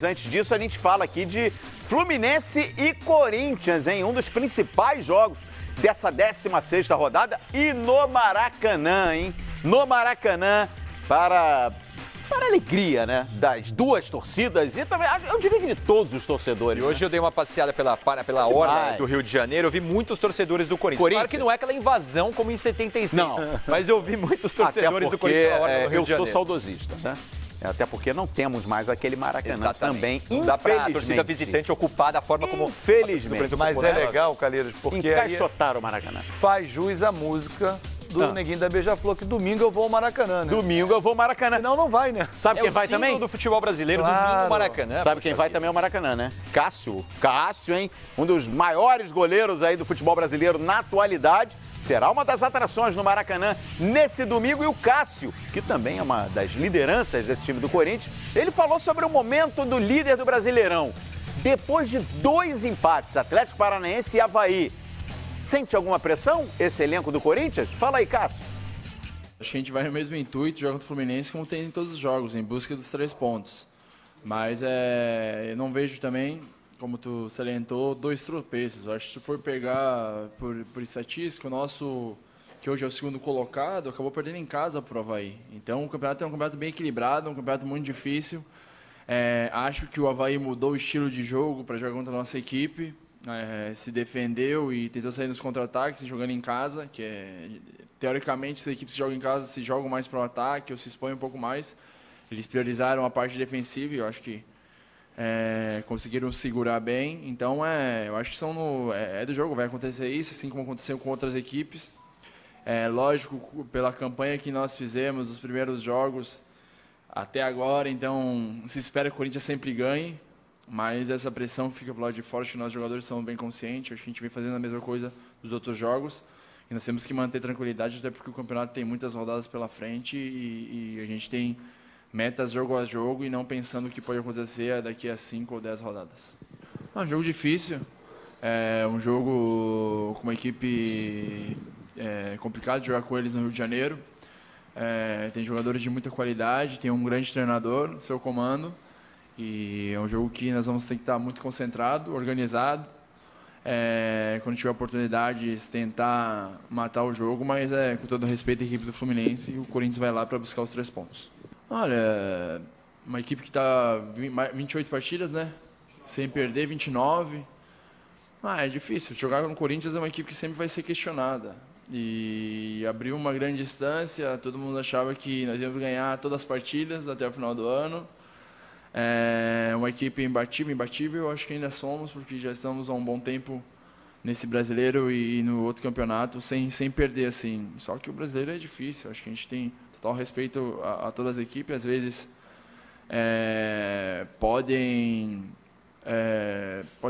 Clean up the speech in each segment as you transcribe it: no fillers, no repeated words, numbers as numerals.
Antes disso, a gente fala aqui de Fluminense e Corinthians, hein? Um dos principais jogos dessa 16ª rodada e no Maracanã, hein? No Maracanã, para a alegria, né? Das duas torcidas e também, eu diria que de todos os torcedores. E hoje eu dei uma passeada pela orla do Rio de Janeiro, eu vi muitos torcedores do Corinthians. Claro que não é aquela invasão como em 76, não. Mas eu vi muitos torcedores do Corinthians pela orla do Rio de Janeiro. Eu sou saudosista, né? Até porque não temos mais aquele Maracanã também, não dá pra a torcida visitante ocupar da forma como... Infelizmente. Mas é legal, Calheiros, porque encaixotaram o Maracanã. Faz jus à música do Neguinho da Beija-Flor, que domingo eu vou ao Maracanã, né? Domingo eu vou ao Maracanã. Senão não vai, né? Sabe quem vai também? Do futebol brasileiro, domingo Maracanã. Sabe quem vai também ao Maracanã, né? Cássio, hein? Um dos maiores goleiros aí do futebol brasileiro na atualidade. Será uma das atrações no Maracanã nesse domingo. E o Cássio, que também é uma das lideranças desse time do Corinthians, ele falou sobre o momento do líder do Brasileirão. Depois de 2 empates, Atlético Paranaense e Avaí, sente alguma pressão esse elenco do Corinthians? Fala aí, Cássio. Acho que a gente vai no mesmo intuito, joga contra o Fluminense, como tem em todos os jogos, em busca dos 3 pontos. Mas eu não vejo também, como tu salientou, 2 tropeços. Acho que se for pegar por estatística, o nosso, que hoje é o segundo colocado, acabou perdendo em casa para o Avaí. Então o campeonato é um campeonato bem equilibrado, um campeonato muito difícil. Acho que o Avaí mudou o estilo de jogo para jogar contra a nossa equipe. Se defendeu e tentou sair nos contra-ataques, jogando em casa, que teoricamente, se a equipe se joga em casa, se joga mais para o ataque ou se expõe um pouco mais. Eles priorizaram a parte defensiva e eu acho que conseguiram segurar bem. Então, eu acho que do jogo, vai acontecer isso, assim como aconteceu com outras equipes. Lógico, pela campanha que nós fizemos, os primeiros jogos até agora, então se espera que o Corinthians sempre ganhe. Mas essa pressão fica pro lado de fora, acho que nós jogadores somos bem conscientes, acho que a gente vem fazendo a mesma coisa dos outros jogos e nós temos que manter tranquilidade, até porque o campeonato tem muitas rodadas pela frente e a gente tem metas jogo a jogo e não pensando o que pode acontecer daqui a 5 ou 10 rodadas. É um jogo difícil, é um jogo com uma equipe complicado de jogar com eles no Rio de Janeiro, tem jogadores de muita qualidade, tem um grande treinador no seu comando. E é um jogo que nós vamos ter que estar muito concentrado, organizado. Quando tiver oportunidade, tentar matar o jogo, mas com todo respeito à equipe do Fluminense, o Corinthians vai lá para buscar os 3 pontos. Olha, uma equipe que está 28 partidas, né? Sem perder, 29. É difícil. Jogar no Corinthians é uma equipe que sempre vai ser questionada. E abriu uma grande distância, todo mundo achava que nós íamos ganhar todas as partidas até o final do ano. Uma equipe imbatível, eu acho que ainda somos, porque já estamos há um bom tempo nesse brasileiro e no outro campeonato sem perder, assim. Só que o brasileiro é difícil, acho que a gente tem total respeito a todas as equipes, às vezes podem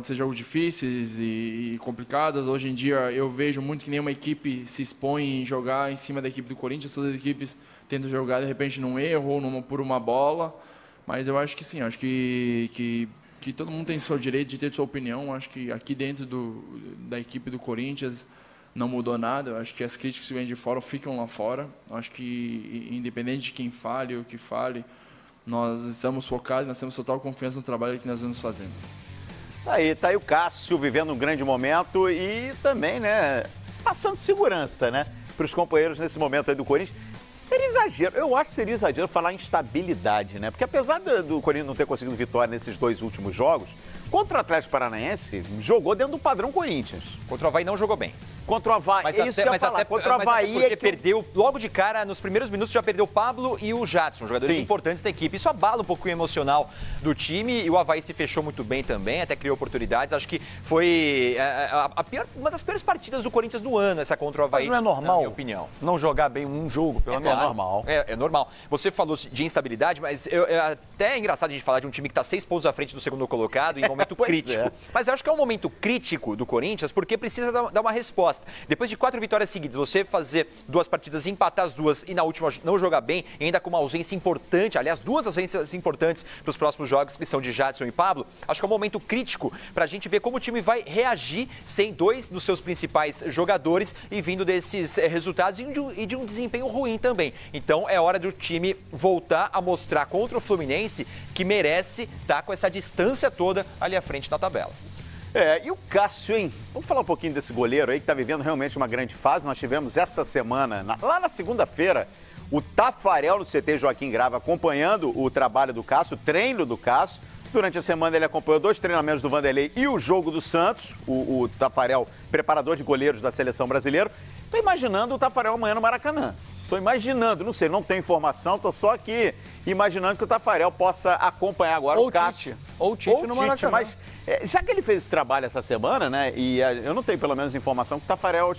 ser jogos difíceis e complicados. Hoje em dia eu vejo muito que nenhuma equipe se expõe em jogar em cima da equipe do Corinthians, todas as equipes tentam jogar de repente num erro ou por uma bola. Mas eu acho que sim, acho que todo mundo tem seu direito de ter sua opinião. Acho que aqui dentro da equipe do Corinthians não mudou nada. Eu acho que as críticas que vêm de fora ficam lá fora. Eu acho que, independente de quem fale ou que fale, nós estamos focados, nós temos total confiança no trabalho que nós vamos fazendo. Tá aí o Cássio vivendo um grande momento e também, né, passando segurança, né, para os companheiros nesse momento aí do Corinthians. Seria exagero, eu acho que seria exagero falar em estabilidade, né? Porque apesar do Corinthians não ter conseguido vitória nesses 2 últimos jogos, contra o Atlético Paranaense, jogou dentro do padrão Corinthians. Contra o Avaí não jogou bem. Contra o Avaí, contra o Avaí porque perdeu, logo de cara, nos primeiros minutos já perdeu o Pablo e o Jadson, jogadores importantes da equipe. Isso abala um pouco o emocional do time e o Avaí se fechou muito bem também, até criou oportunidades. Acho que foi uma das piores partidas do Corinthians do ano, essa contra o Avaí. Mas não é normal, na minha opinião, não jogar bem um jogo, pelo menos? Claro, normal. É normal. Você falou de instabilidade, mas até é engraçado a gente falar de um time que está 6 pontos à frente do segundo colocado em um momento crítico. Mas eu acho que é um momento crítico do Corinthians porque precisa dar uma resposta. resposta. Depois de 4 vitórias seguidas, você fazer 2 partidas, empatar as 2 e na última não jogar bem, ainda com uma ausência importante, aliás, 2 ausências importantes para os próximos jogos, que são de Jadson e Pablo, acho que é um momento crítico para a gente ver como o time vai reagir sem 2 dos seus principais jogadores e vindo desses resultados e de um desempenho ruim também. Então é hora do time voltar a mostrar contra o Fluminense que merece estar com essa distância toda ali à frente na tabela. E o Cássio, hein? Vamos falar um pouquinho desse goleiro aí que está vivendo realmente uma grande fase. Nós tivemos essa semana, lá na segunda-feira, o Tafarel no CT Joaquim Grava acompanhando o trabalho do Cássio, o treino do Cássio. Durante a semana ele acompanhou 2 treinamentos do Vanderlei e o jogo do Santos, o Tafarel, preparador de goleiros da seleção brasileira. Estou imaginando o Tafarel amanhã no Maracanã. Estou imaginando, não sei, não tenho informação, estou só aqui imaginando que o Tafarel possa acompanhar agora o Cássio. Ou o Tite no Maracanã. Mas já que ele fez esse trabalho essa semana, né, e eu não tenho pelo menos informação que o Tafarel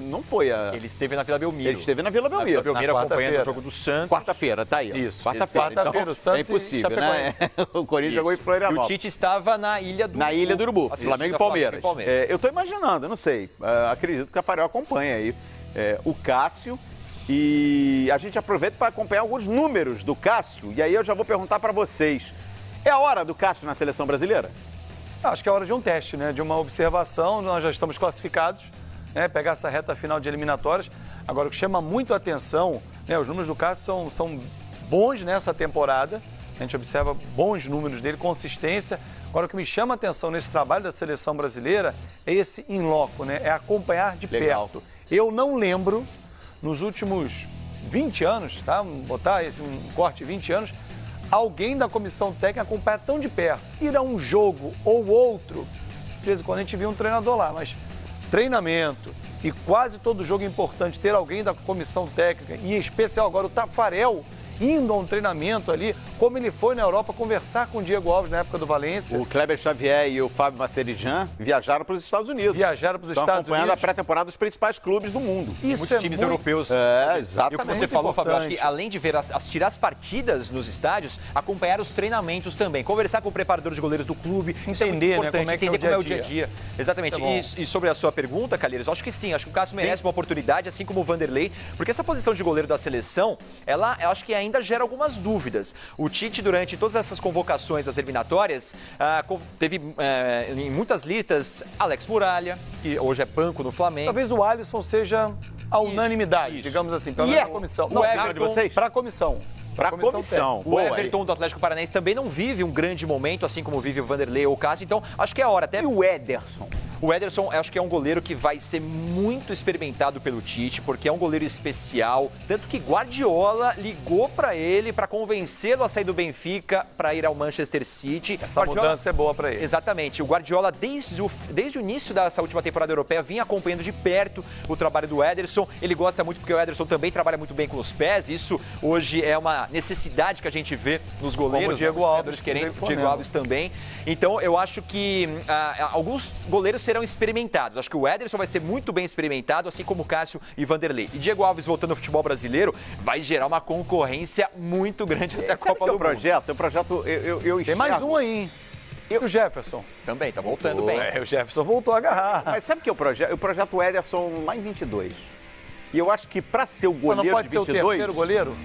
não foi a... Ele esteve na Vila Belmiro. Ele esteve na Vila Belmiro. Na Vila Belmiro acompanhando o jogo do Santos. Quarta-feira, tá aí. Isso. Quarta-feira. Quarta-feira, o Santos é impossível, né? O Corinthians jogou em E Florianópolis. o Tite estava na Ilha do Urubu. Na Ilha do Urubu, Flamengo e Palmeiras. Eu estou imaginando, eu não sei. Acredito que o Tafarel acompanha aí o Cássio. E a gente aproveita para acompanhar alguns números do Cássio. E aí eu já vou perguntar para vocês. É a hora do Cássio na seleção brasileira? Acho que é hora de um teste, né? De uma observação. Nós já estamos classificados, né? Pegar essa reta final de eliminatórias. Agora, o que chama muito a atenção, né? Os números do Cássio são bons nessa temporada. A gente observa bons números dele, consistência. Agora, o que me chama a atenção nesse trabalho da seleção brasileira é esse in loco, né? É acompanhar de perto. Eu não lembro, nos últimos 20 anos, tá? Vamos botar um corte de 20 anos, alguém da comissão técnica acompanhar tão de perto. Ir a um jogo ou outro, de vez em quando a gente viu um treinador lá, mas treinamento e quase todo jogo importante ter alguém da comissão técnica, e em especial agora o Tafarel, indo a um treinamento ali, como ele foi na Europa conversar com o Diego Alves na época do Valência. O Kleber Xavier e o Fábio Macerijan viajaram para os Estados Unidos. Viajaram para os Estados Unidos. Acompanhando a pré-temporada dos principais clubes do mundo. Muitos times europeus. Exatamente. E o que você falou, Fábio, acho que além de ver assistir as partidas nos estádios, acompanhar os treinamentos também. Conversar com o preparador de goleiros do clube. Entender, né, como é que entender como é o dia a dia. dia. Exatamente. E sobre a sua pergunta, Calheiros, acho que sim. Acho que o Cássio merece uma oportunidade, assim como o Vanderlei, porque essa posição de goleiro da seleção, eu acho que ainda gera algumas dúvidas. O Tite, durante todas essas convocações das eliminatórias, teve em muitas listas Alex Muralha, que hoje é banco no Flamengo. Talvez o Alisson seja a unanimidade, digamos assim, pelo menos na comissão. O Everton de vocês? Para a comissão. Para a comissão. O Everton do Atlético Paranaense também não vive um grande momento, assim como vive o Vanderlei ou o Cássio, então acho que é a hora. Até E o Ederson? O Ederson, acho que é um goleiro que vai ser muito experimentado pelo Tite, porque é um goleiro especial, tanto que Guardiola ligou para ele para convencê-lo a sair do Benfica para ir ao Manchester City. Essa mudança é boa para ele. Exatamente. O Guardiola, desde o início dessa última temporada europeia, vinha acompanhando de perto o trabalho do Ederson. Ele gosta muito porque o Ederson também trabalha muito bem com os pés. Isso hoje é uma necessidade que a gente vê nos goleiros. Como o Diego Alves, Diego Alves também. Então, eu acho que alguns goleiros serão experimentados. Acho que o Ederson vai ser muito bem experimentado, assim como o Cássio e Vanderlei. E Diego Alves voltando ao futebol brasileiro vai gerar uma concorrência muito grande até a Copa do Mundo. O projeto eu Tem mais um aí, hein? E o Jefferson? Também, tá voltando bem. O Jefferson voltou a agarrar. Mas sabe o que é o projeto? O projeto Ederson lá em 22. E eu acho que para ser o goleiro não pode de ser 22... o terceiro goleiro?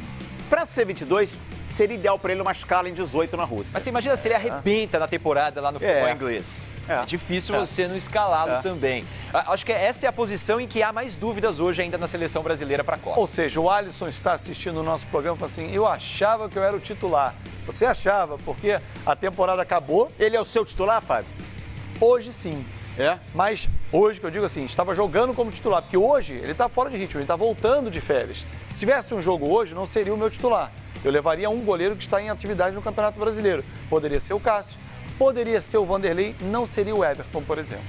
Para ser 22... seria ideal para ele uma escala em 18 na Rússia. Mas você imagina se ele arrebenta na temporada lá no futebol inglês. É difícil você não escalá-lo também. Acho que essa é a posição em que há mais dúvidas hoje ainda na seleção brasileira para a Copa. Ou seja, o Alisson está assistindo o nosso programa e fala assim, eu achava que eu era o titular. Você achava, porque a temporada acabou. Ele é o seu titular, Fábio? Hoje sim. É? Mas hoje, que eu digo assim, estava jogando como titular, porque hoje ele está fora de ritmo, ele está voltando de férias. Se tivesse um jogo hoje, não seria o meu titular. Eu levaria um goleiro que está em atividade no Campeonato Brasileiro. Poderia ser o Cássio, poderia ser o Vanderlei, não seria o Everton, por exemplo.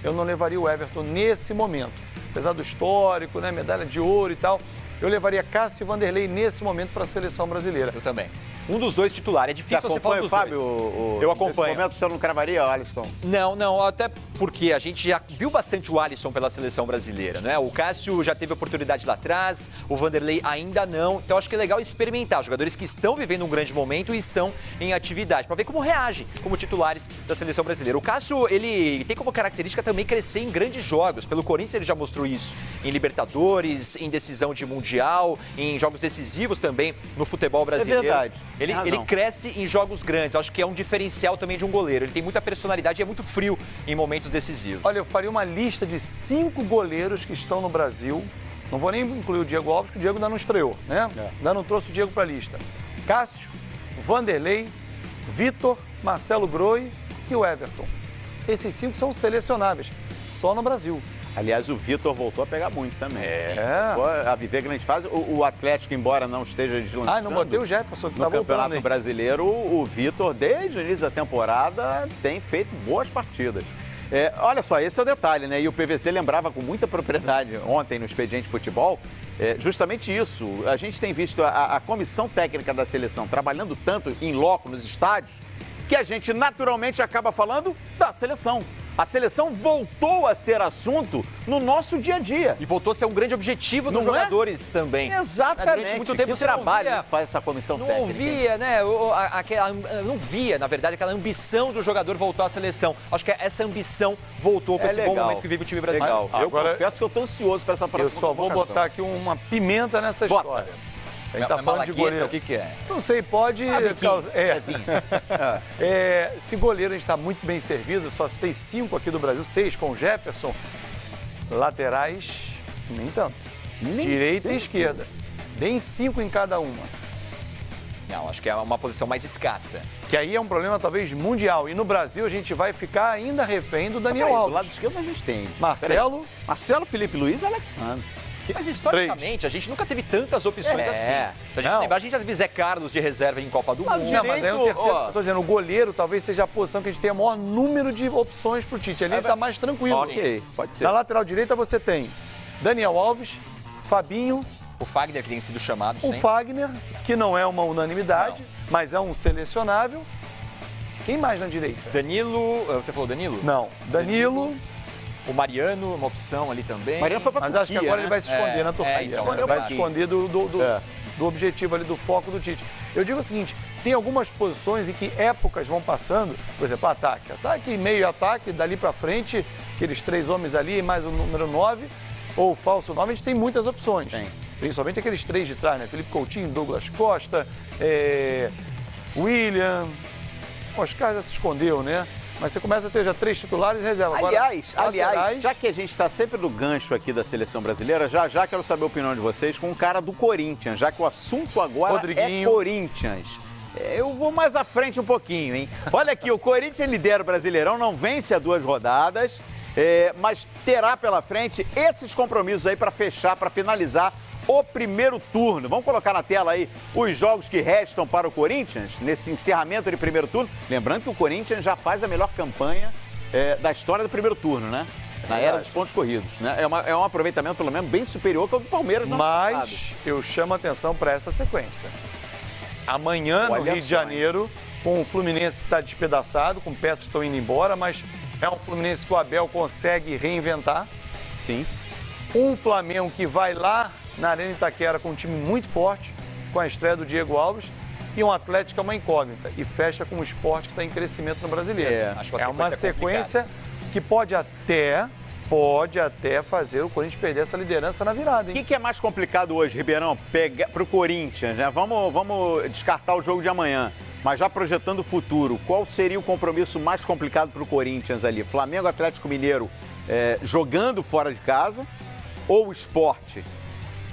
Eu não levaria o Everton nesse momento. Apesar do histórico, né, medalha de ouro e tal, eu levaria Cássio e Vanderlei nesse momento para a seleção brasileira. Eu também. Um dos dois titular. É difícil você falar dos Fábio, dois. Eu acompanho. Nesse momento você não cravaria, Alisson? Não. Até porque a gente já viu bastante o Alisson pela seleção brasileira, né? O Cássio já teve oportunidade lá atrás, o Vanderlei ainda não. Então acho que é legal experimentar jogadores que estão vivendo um grande momento e estão em atividade, para ver como reagem como titulares da seleção brasileira. O Cássio, ele tem como característica também crescer em grandes jogos. Pelo Corinthians ele já mostrou isso em Libertadores, em decisão de Mundial, em jogos decisivos também no futebol brasileiro. É verdade. Ele cresce em jogos grandes. Acho que é um diferencial também de um goleiro. Ele tem muita personalidade e é muito frio em momentos decisivos. Olha, eu faria uma lista de 5 goleiros que estão no Brasil. Não vou nem incluir o Diego Alves, que o Diego ainda não estreou, né? Ainda não trouxe o Diego para a lista. Cássio, Vanderlei, Vitor, Marcelo Groi e o Everton. Esses 5 são selecionáveis, só no Brasil. Aliás, o Vitor voltou a pegar muito também. É. A viver grande fase. O Atlético, embora não esteja deslanchando... Não botei o Jefferson, que no tá voltando. Campeonato Hein? Brasileiro, o Vitor, desde o início da temporada, tem feito boas partidas. Olha só, esse é o detalhe, né? E o PVC lembrava com muita propriedade ontem no Expediente Futebol, justamente isso. A gente tem visto a comissão técnica da seleção trabalhando tanto em loco nos estádios, que a gente naturalmente acaba falando da seleção. A seleção voltou a ser assunto no nosso dia a dia. E voltou a ser um grande objetivo dos jogadores também. Exatamente. Durante muito tempo o trabalho que faz essa comissão técnica. Não ouvia, né? Não via, na verdade, aquela ambição do jogador voltar à seleção. Acho que essa ambição voltou para esse bom momento que vive o time brasileiro. Legal. Agora, eu confesso que eu estou ansioso para essa próxima Eu só vou botar aqui uma pimenta nessa história. A gente tá falando de goleiro. O que é? Não sei, pode causar. Se goleiro a gente está muito bem servido, só citei 5 aqui do Brasil, 6 com o Jefferson. Laterais, nem tanto. Direita e esquerda. Deem 5 em cada uma. Não, acho que é uma posição mais escassa. Que aí é um problema talvez mundial. E no Brasil a gente vai ficar ainda refém do Daniel Alves. Do lado esquerdo a gente tem Marcelo, Felipe Luiz e Alexandre. Mas historicamente, a gente nunca teve tantas opções assim. Se a gente lembrar, a gente já teve Zé Carlos de reserva em Copa do Mundo. Não, mas aí o terceiro, eu tô dizendo, o goleiro talvez seja a posição que a gente tenha o maior número de opções pro Tite. Ali ele tá mais tranquilo. Ok, pode ser. Na lateral direita você tem Daniel Alves, Fabinho, o Fagner, que tem sido chamado o Fagner, que não é uma unanimidade, mas é um selecionável. Quem mais na direita? Danilo, você falou Danilo? Não, Danilo. O Mariano, uma opção ali também. Mariano foi pra Mas Turquia, acho que agora né? ele vai se esconder na Turquia. Então, Ele vai se esconder do objetivo ali, do foco do Tite. Eu digo o seguinte, tem algumas posições em que épocas vão passando, por exemplo, ataque. Ataque, meio ataque, dali pra frente, aqueles 3 homens ali, mais o número 9, ou falso 9, a gente tem muitas opções. Tem. Principalmente aqueles 3 de trás, né? Felipe Coutinho, Douglas Costa, William. O Oscar já se escondeu, né? Mas você começa a ter já 3 titulares e reserva. Aliás, já que a gente está sempre no gancho aqui da seleção brasileira, já quero saber a opinião de vocês com um cara do Corinthians, já que o assunto agora é Corinthians. Eu vou mais à frente um pouquinho, hein? Olha aqui, o Corinthians lidera o Brasileirão, não vence a 2 rodadas, mas terá pela frente esses compromissos aí para fechar, para finalizar o primeiro turno. Vamos colocar na tela aí os jogos que restam para o Corinthians nesse encerramento de primeiro turno. Lembrando que o Corinthians já faz a melhor campanha da história do primeiro turno, né? Na era dos pontos corridos, né? É um aproveitamento, pelo menos, bem superior que o do Palmeiras. Mas eu chamo a atenção para essa sequência. Amanhã, no Rio de Janeiro, com o Fluminense que está despedaçado, com peças que estão indo embora, mas é um Fluminense que o Abel consegue reinventar. Sim. Um Flamengo que vai lá na Arena Itaquera com um time muito forte, com a estreia do Diego Alves, e um Atlético que é uma incógnita. E fecha com o Sport que está em crescimento no Brasileiro. É uma sequência que pode até fazer o Corinthians perder essa liderança na virada. O que é mais complicado hoje, Ribeirão, para o Corinthians, né? Vamos descartar o jogo de amanhã, mas já projetando o futuro, qual seria o compromisso mais complicado para o Corinthians ali? Flamengo, Atlético Mineiro jogando fora de casa ou o Sport?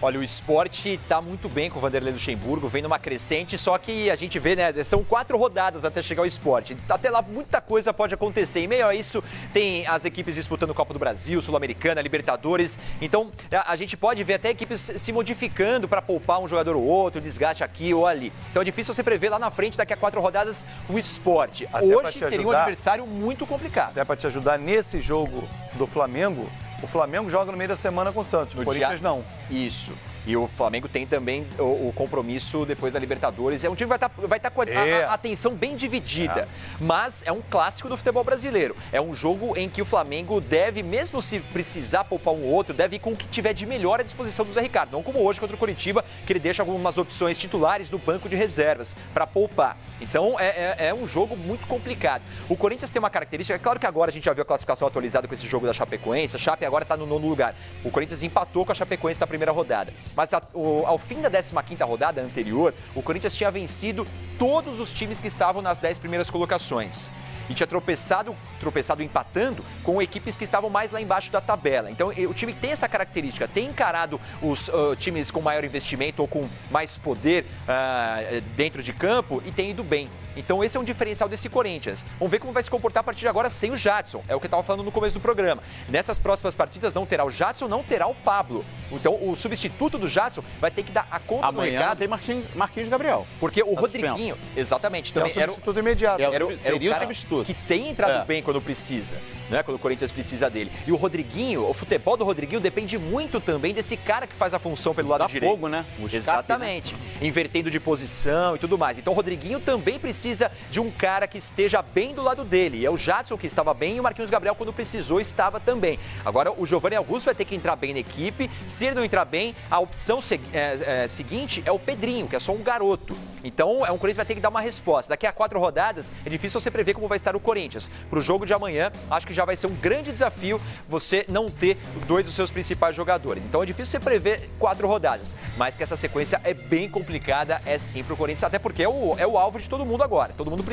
Olha, o Sport está muito bem com o Vanderlei Luxemburgo, vem numa crescente, só que a gente vê, né, são 4 rodadas até chegar ao Sport. Até lá muita coisa pode acontecer. Em meio a isso, tem as equipes disputando Copa do Brasil, Sul-Americana, Libertadores. Então, a gente pode ver até equipes se modificando para poupar um jogador ou outro, desgaste aqui ou ali. Então é difícil você prever lá na frente, daqui a 4 rodadas, o Sport. Hoje seria um adversário muito complicado. Até para te ajudar nesse jogo do Flamengo, o Flamengo joga no meio da semana com o Santos, o Corinthians não. Isso. E o Flamengo tem também o compromisso depois da Libertadores. É um time que vai estar com a atenção bem dividida. Mas é um clássico do futebol brasileiro. É um jogo em que o Flamengo deve, mesmo se precisar poupar um ou outro, deve ir com o que tiver de melhor à disposição do Zé Ricardo. Não como hoje contra o Coritiba, que ele deixa algumas opções titulares no banco de reservas para poupar. Então é um jogo muito complicado. O Corinthians tem uma característica, é claro que agora a gente já viu a classificação atualizada com esse jogo da Chapecoense. A Chape agora está no 9º lugar. O Corinthians empatou com a Chapecoense na primeira rodada. Mas ao fim da 15ª rodada anterior, o Corinthians tinha vencido todos os times que estavam nas 10 primeiras colocações. E tinha tropeçado empatando com equipes que estavam mais lá embaixo da tabela. Então o time tem essa característica, tem encarado os times com maior investimento ou com mais poder dentro de campo e tem ido bem. Então esse é um diferencial desse Corinthians. Vamos ver como vai se comportar a partir de agora sem o Jadson. É o que eu estava falando no começo do programa. Nessas próximas partidas não terá o Jadson, não terá o Pablo. Então o substituto do Jadson vai ter que dar a conta do recado. Tem Marquinhos Gabriel. Porque o Rodriguinho, exatamente, também era o substituto imediato. Seria o substituto. Que tem entrado bem quando precisa, né? Quando o Corinthians precisa dele. E o Rodriguinho, o futebol do Rodriguinho depende muito também desse cara que faz a função pelo lado direito. Fogo, né? Exatamente. Né? Invertendo de posição e tudo mais. Então o Rodriguinho também precisa de um cara que esteja bem do lado dele. E é o Jadson que estava bem e o Marquinhos Gabriel, quando precisou, estava também. Agora o Giovanni Augusto vai ter que entrar bem na equipe. Se ele não entrar bem, a opção seguinte é o Pedrinho, que é só um garoto. Então o Corinthians vai ter que dar uma resposta. Daqui a 4 rodadas, é difícil você prever como vai estar o Corinthians. Para o jogo de amanhã, acho que já vai ser um grande desafio você não ter 2 dos seus principais jogadores. Então é difícil você prever 4 rodadas. Mas que essa sequência é bem complicada, é sim para o Corinthians. Até porque é o alvo de todo mundo agora. Todo mundo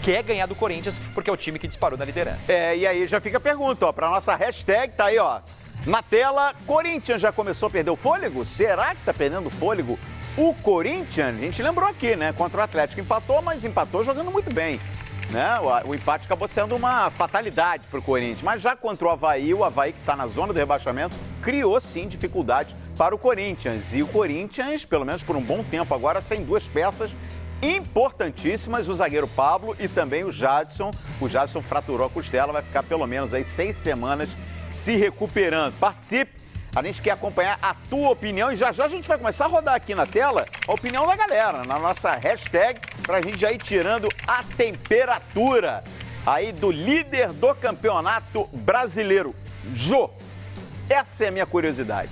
quer ganhar do Corinthians, porque é o time que disparou na liderança. E aí já fica a pergunta, ó, para nossa hashtag, tá aí, ó, na tela. Corinthians já começou a perder o fôlego? Será que tá perdendo o fôlego o Corinthians? A gente lembrou aqui, né? Contra o Atlético empatou, mas empatou jogando muito bem, né? O empate acabou sendo uma fatalidade para o Corinthians. Mas já contra o Avaí que está na zona do rebaixamento, criou sim dificuldade para o Corinthians. E o Corinthians, pelo menos por um bom tempo agora, sem 2 peças importantíssimas, o zagueiro Pablo e também o Jadson. O Jadson fraturou a costela, vai ficar pelo menos aí 6 semanas se recuperando. Participe, a gente quer acompanhar a tua opinião e já já a gente vai começar a rodar aqui na tela a opinião da galera, na nossa hashtag, pra gente já ir tirando a temperatura aí do líder do campeonato brasileiro. Jô, essa é a minha curiosidade.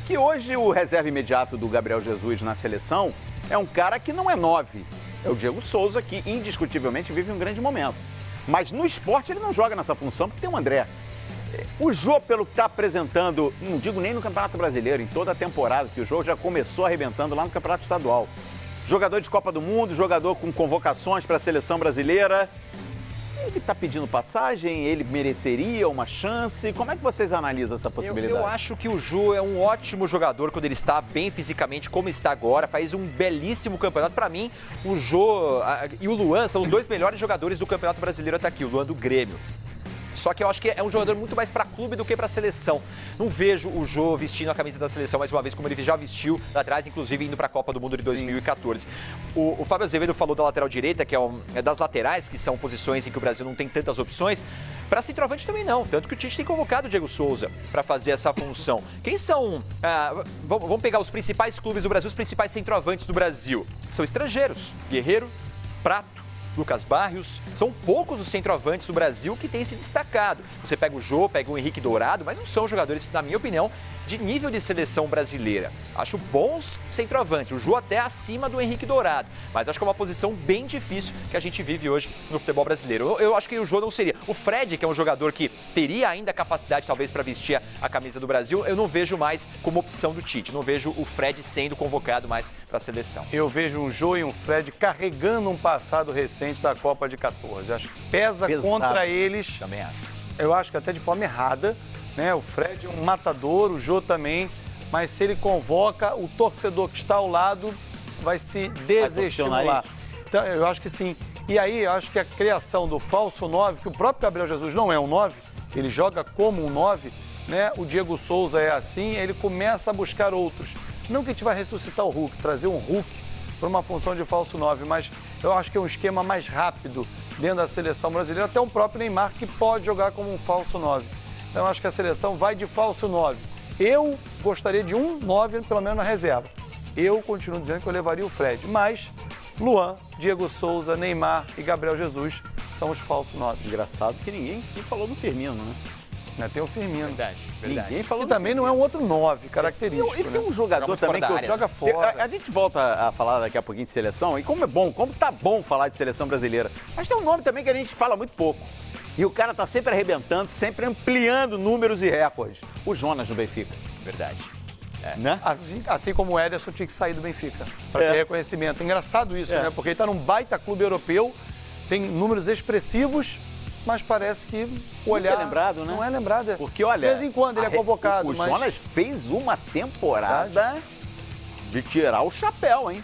Que hoje o reserva imediato do Gabriel Jesus na seleção é um cara que não é 9. É o Diego Souza, que indiscutivelmente vive um grande momento. Mas no esporte ele não joga nessa função, porque tem o André. O Jô, pelo que está apresentando, não digo nem no Campeonato Brasileiro, em toda a temporada, que o Jô já começou arrebentando lá no Campeonato Estadual. Jogador de Copa do Mundo, jogador com convocações para a seleção brasileira. Ele está pedindo passagem? Ele mereceria uma chance? Como é que vocês analisam essa possibilidade? Eu acho que o Jô é um ótimo jogador quando ele está bem fisicamente, como está agora. Faz um belíssimo campeonato. Para mim, o Jô e o Luan são os 2 melhores jogadores do Campeonato Brasileiro até aqui. O Luan do Grêmio. Só que eu acho que é um jogador muito mais para clube do que para seleção. Não vejo o Jô vestindo a camisa da seleção mais uma vez, como ele já vestiu lá atrás, inclusive indo para a Copa do Mundo de 2014. O Fábio Azevedo falou da lateral direita, que é das laterais, que são posições em que o Brasil não tem tantas opções. Para centroavante também não, tanto que o Tite tem convocado o Diego Souza para fazer essa função. Quem são, vamos pegar os principais clubes do Brasil, os principais centroavantes do Brasil. São estrangeiros, Guerreiro, Prato, Lucas Barrios, são poucos os centroavantes do Brasil que têm se destacado. Você pega o Jô, pega o Henrique Dourado, mas não são jogadores, na minha opinião, de nível de seleção brasileira. Acho bons centroavantes, o Jô até acima do Henrique Dourado, mas acho que é uma posição bem difícil que a gente vive hoje no futebol brasileiro. Eu acho que o Jô não seria. O Fred, que é um jogador que teria ainda capacidade talvez para vestir a camisa do Brasil, eu não vejo mais como opção do Tite, não vejo o Fred sendo convocado mais para a seleção. Eu vejo um Jô e um Fred carregando um passado recente da Copa de 14. Acho que pesa contra eles. Também acho. Eu acho que até de forma errada, né? O Fred é um matador, o Jô também, mas se ele convoca, o torcedor que está ao lado vai se desestimular. Então, eu acho que sim. E aí, eu acho que a criação do falso 9, que o próprio Gabriel Jesus não é um 9, ele joga como um 9, né? O Diego Souza é assim, ele começa a buscar outros. Não que a gente vai ressuscitar o Hulk, trazer um Hulk para uma função de falso 9, mas eu acho que é um esquema mais rápido dentro da seleção brasileira, até o próprio Neymar que pode jogar como um falso 9. Então eu acho que a seleção vai de falso 9. Eu gostaria de um 9, pelo menos na reserva. Eu continuo dizendo que eu levaria o Fred, mas Luan, Diego Souza, Neymar e Gabriel Jesus são os falsos 9. Engraçado que ninguém falou do Firmino, né? Tem o Firmino. Verdade. Ninguém falou Que do também não é um outro 9 característico. E tem um jogador também que Joga fora. A gente volta a falar daqui a pouquinho de seleção, e como tá bom falar de seleção brasileira. Mas tem um nome também que a gente fala muito pouco. E o cara tá sempre arrebentando, sempre ampliando números e recordes. O Jonas no Benfica. Verdade. Né? Assim como o Ederson tinha que sair do Benfica, para ter reconhecimento. Engraçado isso, né? Porque ele está num baita clube europeu, tem números expressivos, mas parece que o olhar... Não é lembrado, né? Não é lembrado. Porque, olha... De vez em quando ele é convocado, O mas... Jonas fez uma temporada de tirar o chapéu, hein?